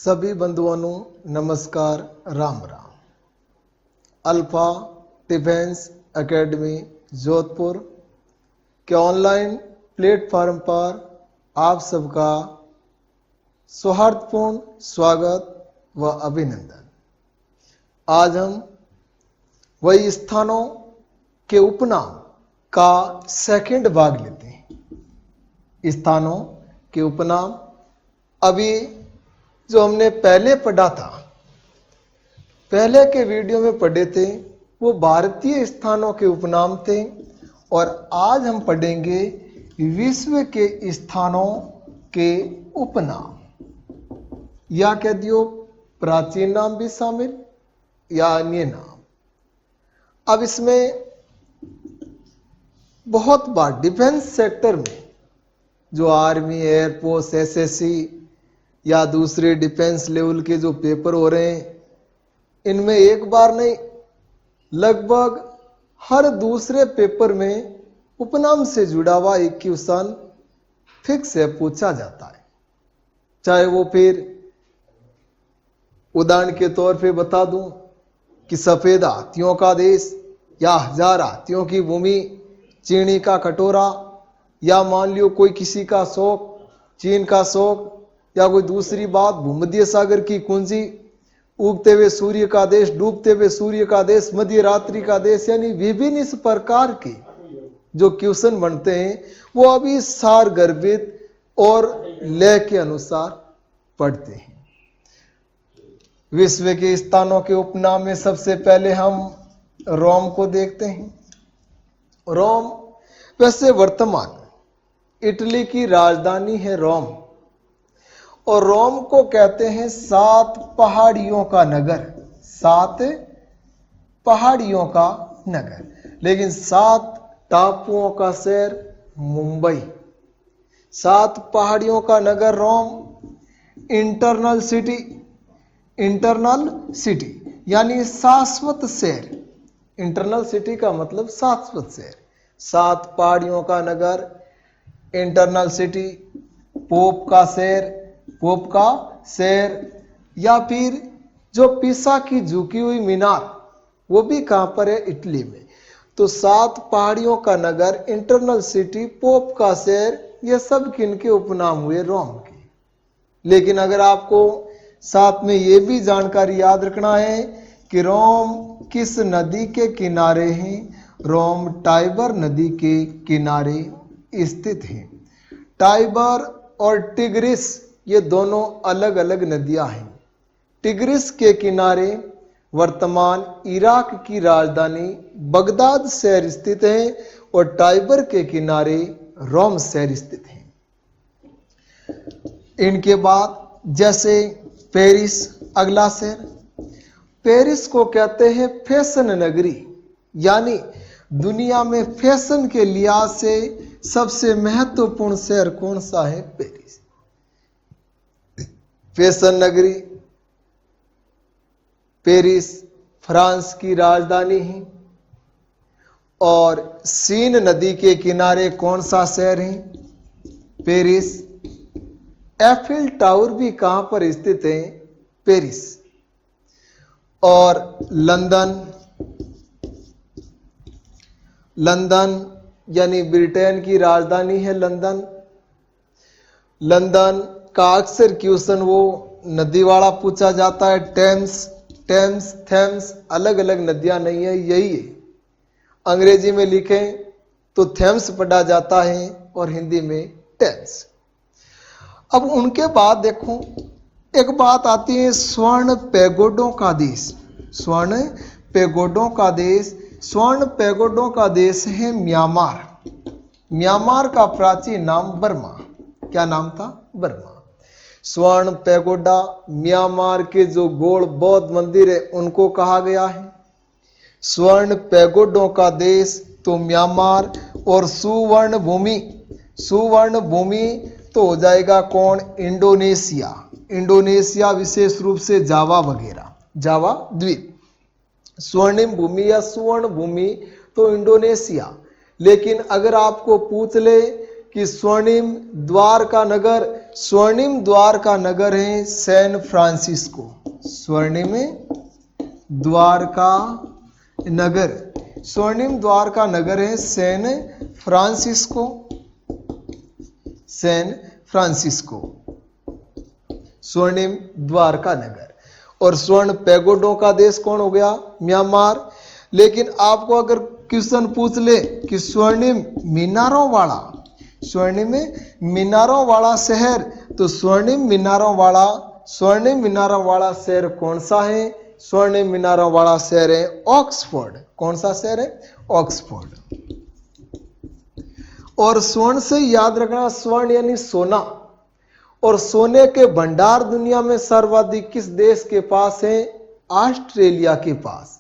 सभी बंधुओं को नमस्कार, Ram Ram. Alpha defence academy Jodhpur के ऑनलाइन प्लेटफॉर्म पर आप सबका सौहार्दपूर्ण स्वागत व अभिनंदन। आज हम वही स्थानों के उपनाम का सेकंड भाग लेते हैं। स्थानों के उपनाम अभी जो हमने पहले पढ़ा था, पहले के वीडियो में पढ़े थे, वो भारतीय स्थानों के उपनाम थे। और आज हम पढ़ेंगे विश्व के स्थानों के उपनाम, या कह दियो प्राचीन नाम भी शामिल या अन्य नाम। अब इसमें बहुत बार डिफेंस सेक्टर में जो आर्मी, एयरफोर्स, एसएससी या दूसरे डिफेंस लेवल के जो पेपर हो रहे हैं, इनमें एक बार नहीं, लगभग हर दूसरे पेपर में उपनाम से जुड़ा हुआ एक क्वेश्चन फिक्स है, पूछा जाता है। चाहे वो फिर उदाहरण के तौर पे बता दूं कि सफेद हाथियों का देश, या हजार हाथियों की भूमि, चीनी का कटोरा, या मान लियो कोई किसी का शौक चीन का शौक, या कोई दूसरी बात भूमध्य सागर की कुंजी, उगते हुए सूर्य का देश, डूबते हुए सूर्य का देश, मध्य रात्रि का देश, यानी विभिन्न इस प्रकार के जो क्वेश्चन बनते हैं वो अभी सार गर्भित और लय के अनुसार पढ़ते हैं। विश्व के स्थानों के उपनाम में सबसे पहले हम रोम को देखते हैं। रोम वैसे वर्तमान इटली की राजधानी है रोम, और रोम को कहते हैं 7 पहाड़ियों का नगर, 7 पहाड़ियों का नगर, लेकिन 7 टापुओं का शहर मुंबई। 7 पहाड़ियों का नगर रोम। इंटरनल सिटी यानी शाश्वत शहर। इंटरनल सिटी का मतलब शाश्वत शहर। 7 पहाड़ियों का नगर, इंटरनल सिटी, पोप का शहर, या फिर जो पिसा की झुकी हुई मीनार, वो भी कहां पर है? इटली में। तो 7 पहाड़ियों का नगर, इंटरनल सिटी, पोप का शहर, ये सब किनके उपनाम हुए? रोम के। लेकिन अगर आपको साथ में ये भी जानकारी याद रखना है कि रोम किस नदी के किनारे है? रोम टाइबर नदी के किनारे स्थित है। टाइबर और टिग्रिस ये दोनों अलग अलग नदियां हैं। टिग्रिस के किनारे वर्तमान इराक की राजधानी बगदाद शहर स्थित है, और टाइबर के किनारे रोम शहर स्थित है। इनके बाद जैसे पेरिस, अगला शहर। पेरिस को कहते हैं फैशन नगरी, यानी दुनिया में फैशन के लिहाज से सबसे महत्वपूर्ण शहर कौन सा है? पेरिस। फैशन नगरी पेरिस फ्रांस की राजधानी है। और सीन नदी के किनारे कौन सा शहर है? पेरिस। एफिल टावर भी कहां पर स्थित है? पेरिस। और लंदन यानी ब्रिटेन की राजधानी है लंदन। लंदन का अक्सर क्वेश्चन वो नदी वाला पूछा जाता है, थेम्स, अलग अलग नदियां नहीं है, यही है। अंग्रेजी में लिखें तो थेम्स पढ़ा जाता है और हिंदी में टेम्स। अब उनके बाद देखो, एक बात आती है स्वर्ण पैगोडों का देश। स्वर्ण पैगोडों का देश। स्वर्ण पैगोडों का देश है म्यांमार। म्यांमार का प्राचीन नाम बर्मा। क्या नाम था? बर्मा। स्वर्ण पैगोडा म्यांमार के जो गोल बौद्ध मंदिर है उनको कहा गया है स्वर्ण पैगोडों का देश, तो म्यांमार। और सुवर्ण भूमि तो हो जाएगा कौन? इंडोनेशिया। इंडोनेशिया विशेष रूप से जावा वगैरह, जावा द्वीप। स्वर्णिम भूमि या सुवर्ण भूमि तो इंडोनेशिया। लेकिन अगर आपको पूछ ले कि स्वर्णिम द्वार का नगर स्वर्णिम द्वार का नगर है सैन फ्रांसिस्को। स्वर्णिम द्वार का नगर, स्वर्णिम द्वार का नगर है सैन फ्रांसिस्को। सैन फ्रांसिस्को स्वर्णिम द्वार का नगर। और स्वर्ण पैगोडों का देश कौन हो गया? म्यांमार। लेकिन आपको अगर क्वेश्चन पूछ ले कि स्वर्णिम मीनारों वाला, स्वर्णिम मीनारों वाला शहर, तो स्वर्णिम मीनारों वाला शहर कौन सा है? स्वर्णिम मीनारों वाला शहर है ऑक्सफोर्ड। कौन सा शहर है? ऑक्सफोर्ड। और स्वर्ण से याद रखना, स्वर्ण यानी सोना, और सोने के भंडार दुनिया में सर्वाधिक किस देश के पास है? ऑस्ट्रेलिया के पास।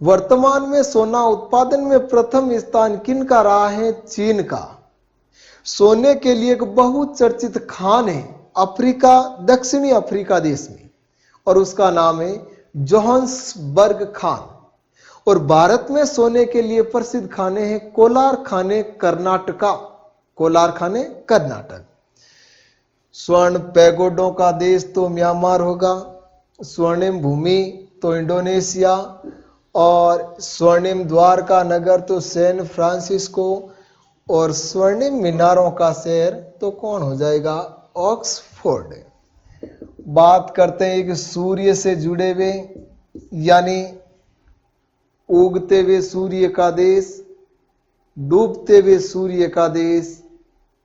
वर्तमान में सोना उत्पादन में प्रथम स्थान किन का रहा है? चीन का। सोने के लिए एक बहुचर्चित खान है अफ्रीका, दक्षिणी अफ्रीका देश में, और उसका नाम है जोहान्सबर्ग खान। और भारत में सोने के लिए प्रसिद्ध खाने हैं कोलार खाने कर्नाटका। कोलार खाने कर्नाटक। स्वर्ण पैगोडों का देश तो म्यांमार होगा, स्वर्णिम भूमि तो इंडोनेशिया, और स्वर्णिम द्वार का नगर तो सैन फ्रांसिस्को, और स्वर्णिम मीनारों का शहर तो कौन हो जाएगा? ऑक्सफोर्ड। बात करते हैं कि सूर्य से जुड़े हुए, यानी उगते हुए सूर्य का देश, डूबते हुए सूर्य का देश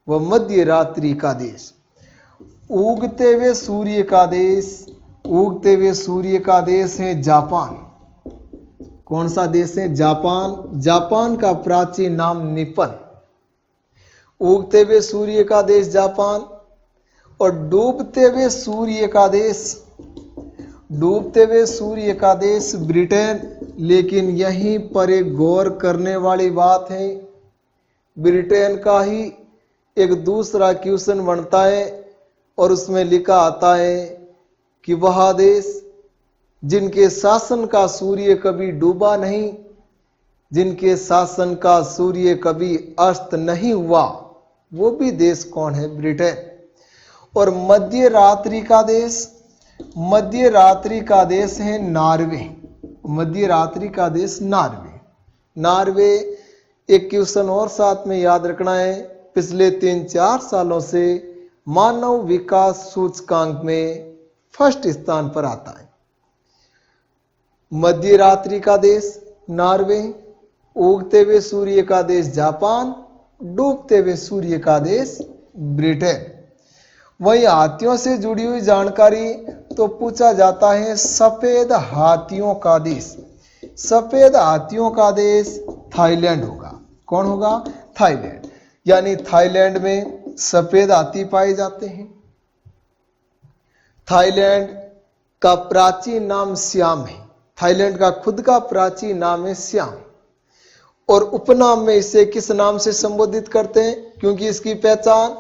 व मध्य रात्रि का देश। उगते हुए सूर्य का देश, उगते हुए सूर्य का देश है जापान। कौन सा देश है? जापान। जापान का प्राचीन नाम निपन। उगते हुए सूर्य का देश जापान। और डूबते हुए सूर्य का देश, डूबते हुए सूर्य का देश ब्रिटेन। लेकिन यहीं पर एक गौर करने वाली बात है, ब्रिटेन का ही एक दूसरा क्वेश्चन बनता है और उसमें लिखा आता है कि वह देश जिनके शासन का सूर्य कभी डूबा नहीं, जिनके शासन का सूर्य कभी अस्त नहीं हुआ, वो भी देश कौन है? ब्रिटेन। और मध्य रात्रि का देश, मध्य रात्रि का देश है नॉर्वे। मध्य रात्रि का देश नॉर्वे। नॉर्वे एक क्वेश्चन और साथ में याद रखना है, पिछले 3-4 सालों से मानव विकास सूचकांक में फर्स्ट स्थान पर आता है। मध्य रात्रि का देश नॉर्वे, उगते हुए सूर्य का देश जापान, डूबते हुए सूर्य का देश ब्रिटेन। वही हाथियों से जुड़ी हुई जानकारी तो पूछा जाता है सफेद हाथियों का देश। सफेद हाथियों का देश थाईलैंड होगा। कौन होगा? थाईलैंड। यानी थाईलैंड में सफेद हाथी पाए जाते हैं। थाईलैंड का प्राचीन नाम सियाम है। थाईलैंड का खुद का प्राचीन नाम है सियाम। और उपनाम में इसे किस नाम से संबोधित करते हैं? क्योंकि इसकी पहचान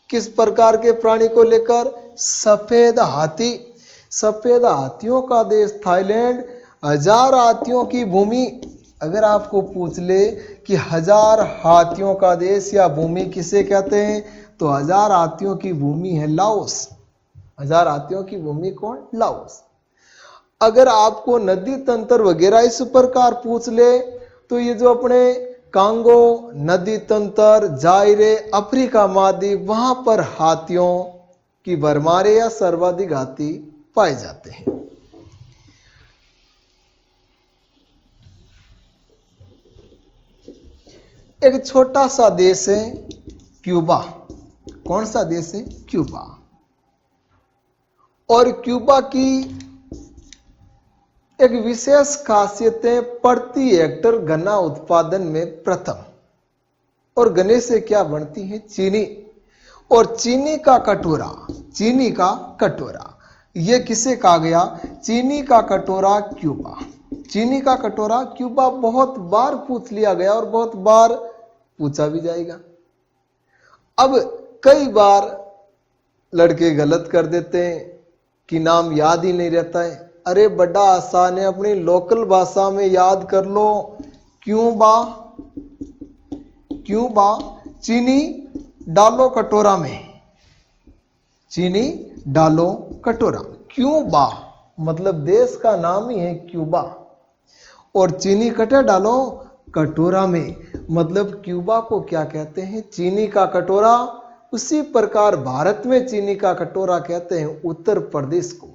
किस प्रकार के प्राणी को लेकर? सफेद हाथी। सफेद हाथियों का देश थाईलैंड, 1000 हाथियों की भूमि। अगर आपको पूछ ले कि 1000 हाथियों का देश या भूमि किसे कहते हैं, तो 1000 हाथियों की भूमि है लाओस। 1000 हाथियों की भूमि कौन? लाओस। अगर आपको नदी तंत्र वगैरह इस प्रकार पूछ ले, तो ये जो अपने कांगो नदी तंत्र, जायरे, अफ्रीका महाद्वीप, वहां पर हाथियों की भरमारे या सर्वाधिक हाथी पाए जाते हैं। एक छोटा सा देश है क्यूबा। कौन सा देश है? क्यूबा। और क्यूबा की एक विशेष खासियत है प्रति हेक्टर गन्ना उत्पादन में प्रथम। और गन्ने से क्या बनती है? चीनी। और चीनी का कटोरा, चीनी का कटोरा, यह किसे कहा गया? चीनी का कटोरा क्यूबा। चीनी का कटोरा क्यूबा बहुत बार पूछ लिया गया और बहुत बार पूछा भी जाएगा। अब कई बार लड़के गलत कर देते हैं कि नाम याद ही नहीं रहता है। अरे बड़ा आसान है, अपनी लोकल भाषा में याद कर लो। क्यूबा, क्यूबा, चीनी डालो कटोरा में। चीनी डालो कटोरा। क्यूबा मतलब देश का नाम ही है क्यूबा, और चीनी कटे डालो कटोरा में मतलब क्यूबा को क्या कहते हैं, चीनी का कटोरा। उसी प्रकार भारत में चीनी का कटोरा कहते हैं उत्तर प्रदेश को।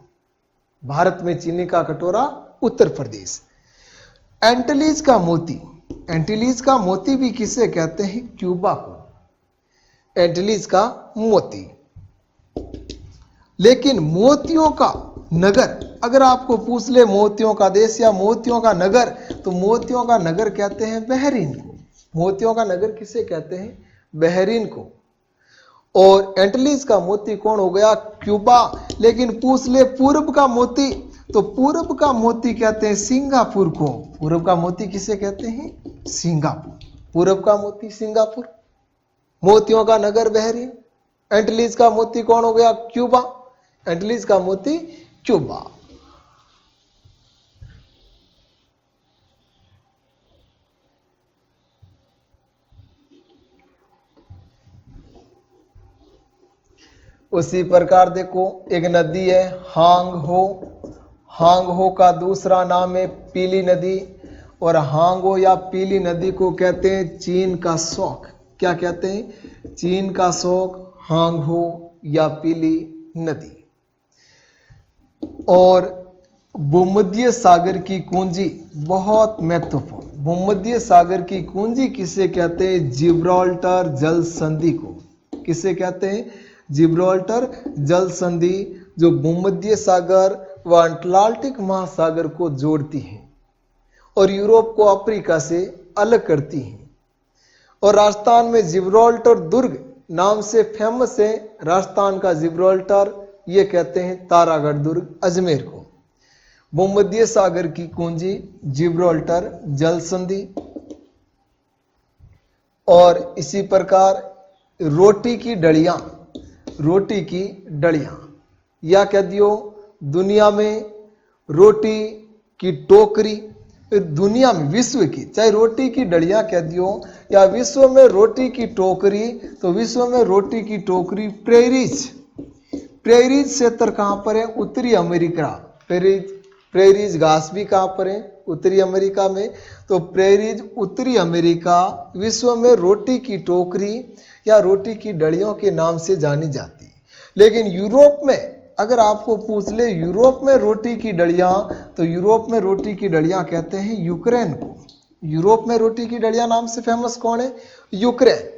भारत में चीनी का कटोरा उत्तर प्रदेश। एंटीलीज का मोती, एंटीलीज का मोती भी किसे कहते हैं, क्यूबा को, एंटीलीज का मोती। लेकिन मोतियों का नगर, अगर आपको पूछ ले मोतियों का देश या मोतियों का नगर, तो मोतियों का नगर कहते हैं बहरीन को। मोतियों का नगर किसे कहते हैं, बहरीन को। और एंटीलीज का मोती कौन हो गया, क्यूबा। लेकिन पूछ ले पूर्व का मोती, तो पूर्व का मोती कहते हैं सिंगापुर को। पूर्व का मोती किसे कहते हैं, सिंगापुर। पूर्व का मोती सिंगापुर, मोतियों का नगर बहरीन। एंटीलीज का मोती कौन हो गया, क्यूबा। एंटीलीज का मोती क्यूबा। उसी प्रकार देखो एक नदी है हांगहो। हांगहो का दूसरा नाम है पीली नदी, और हांगहो या पीली नदी को कहते हैं चीन का शौक। क्या कहते हैं, चीन का शौक, हांगहो या पीली नदी। और भूमध्य सागर की कुंजी बहुत महत्वपूर्ण, भूमध्य सागर की कुंजी किसे कहते हैं, जिब्राल्टर जल संधि को। किसे कहते हैं, जिब्राल्टर जल संधि, जो भूमध्य सागर व अटलांटिक महासागर को जोड़ती है और यूरोप को अफ्रीका से अलग करती है। और राजस्थान में जिब्राल्टर दुर्ग नाम से फेमस है, राजस्थान का जिब्राल्टर, ये कहते हैं तारागढ़ दुर्ग अजमेर को। भूमध्य सागर की कुंजी जिब्राल्टर जल संधि। और इसी प्रकार रोटी की डलियां, रोटी की डलियां या कह दियो दुनिया में रोटी की टोकरी, दुनिया में विश्व की, चाहे रोटी की डलियां कह दियो या विश्व में रोटी की टोकरी, तो विश्व में रोटी की टोकरी प्रेरीज। प्रेरीज क्षेत्र कहां पर है, उत्तरी अमेरिका। प्रेरीज घास भी कहां पर है, उत्तरी अमेरिका में। तो प्रेरीज उत्तरी अमेरिका विश्व में रोटी की टोकरी या रोटी की डलियों के नाम से जानी जाती है। लेकिन यूरोप में अगर आपको पूछ ले यूरोप में रोटी की डलियां, तो यूरोप में रोटी की डलियां कहते हैं यूक्रेन को। यूरोप में रोटी की डलियां नाम से फेमस कौन है, यूक्रेन।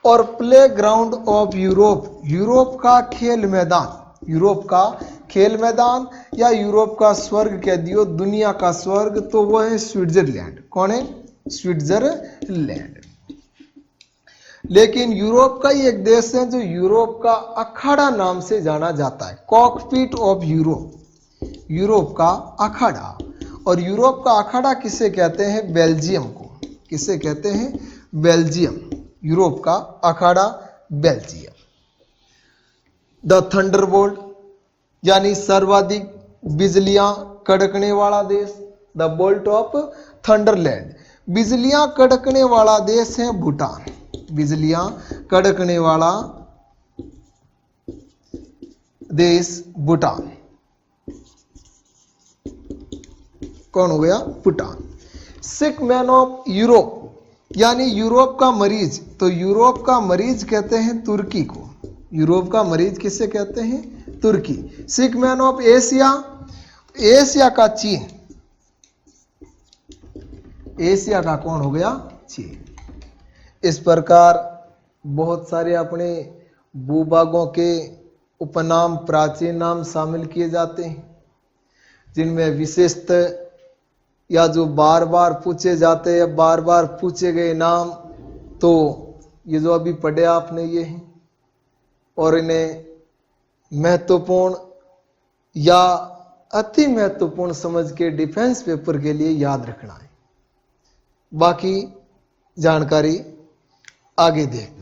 और play ground of Europe, Europe का खेल मैदान, यूरोप का खेल मैदान या यूरोप का स्वर्ग कह दियो, दुनिया का स्वर्ग, तो वो है स्विट्जरलैंड। कौन है, स्विट्जरलैंड। लेकिन यूरोप का ही एक देश है जो यूरोप का अखाड़ा नाम से जाना जाता है, कॉकपिट ऑफ यूरोप, यूरोप का अखाड़ा। और यूरोप का अखाड़ा किसे कहते हैं, बेल्जियम को। किसे कहते हैं, बेल्जियम। यूरोप का अखाड़ा बेल्जियम। द थंडरबोल्ट यानी सर्वाधिक बिजलियां कड़कने वाला देश, द बोल्ट ऑफ थंडरलैंड। बिजलियां कड़कने वाला देश है भूटान। बिजलियां कड़कने वाला देश भूटान। कौन हो गया, भूटान। सिक मैन ऑफ यूरोप यानी यूरोप का मरीज, तो यूरोप का मरीज कहते हैं तुर्की को। यूरोप का मरीज किसे कहते हैं, तुर्की। Sick man of Asia, Asia का चीन। एशिया का कौन हो गया, चीन। इस प्रकार बहुत सारे अपने भूभागों के उपनाम, प्राचीन नाम शामिल किए जाते हैं, जिनमें विशेषतः या जो बार बार पूछे जाते हैं, बार बार पूछे गए नाम, तो ये जो अभी पढ़े आपने ये हैं। और इन्हें महत्वपूर्ण या अति महत्वपूर्ण समझ के डिफेंस पेपर के लिए याद रखना है। बाकी जानकारी आगे देखते हैं।